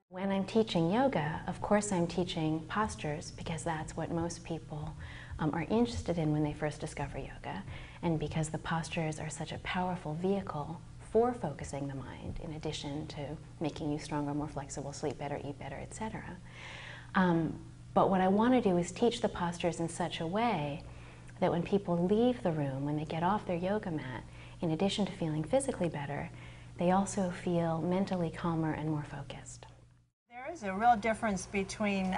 When I'm teaching yoga, of course I'm teaching postures because that's what most people are interested in when they first discover yoga, and because the postures are such a powerful vehicle for focusing the mind, in addition to making you stronger, more flexible, sleep better, eat better, etc. But what I want to do is teach the postures in such a way that when people leave the room, when they get off their yoga mat, in addition to feeling physically better, they also feel mentally calmer and more focused. There is a real difference between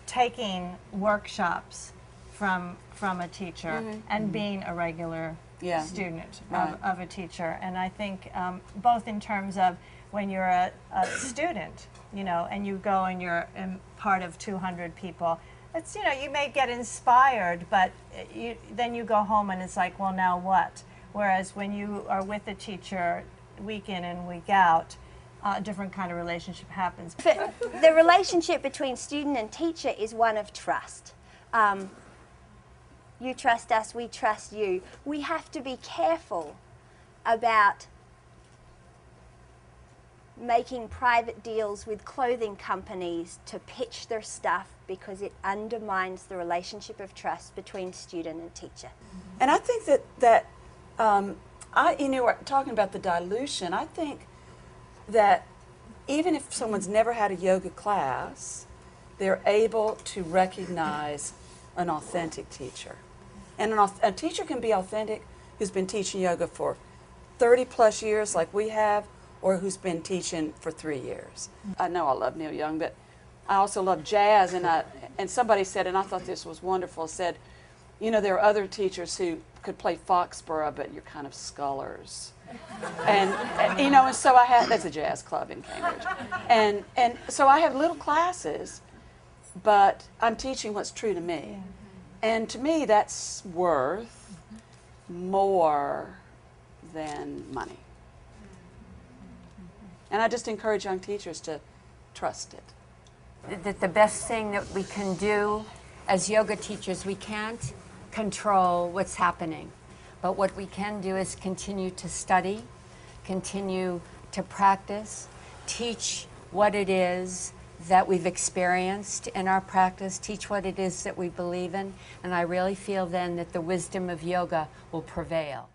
taking workshops from a teacher and being a regular student of a teacher. And I think both in terms of when you're a student, you know, and you go and you're part of 200 people, it's, you know, you may get inspired, but then you go home and it's like, well, now what? Whereas when you are with a teacher week in and week out, a different kind of relationship happens. The relationship between student and teacher is one of trust. You trust us, we trust you. We have to be careful about making private deals with clothing companies to pitch their stuff, because it undermines the relationship of trust between student and teacher. And I think that you know, talking about the dilution, I think that even if someone's never had a yoga class, they're able to recognize an authentic teacher. And a teacher can be authentic who's been teaching yoga for 30 plus years like we have, or who's been teaching for 3 years. I know I love Neil Young, but I also love jazz, and somebody said, and I thought this was wonderful, said, you know, there are other teachers who could play Foxborough, but you're kind of scholars. And you know, and so I have, that's a jazz club in Cambridge. And so I have little classes, but I'm teaching what's true to me. And to me, that's worth more than money. And I just encourage young teachers to trust it. That the best thing that we can do as yoga teachers, we can't control what's happening. But what we can do is continue to study, continue to practice, teach what it is that we've experienced in our practice, teach what it is that we believe in, and I really feel then that the wisdom of yoga will prevail.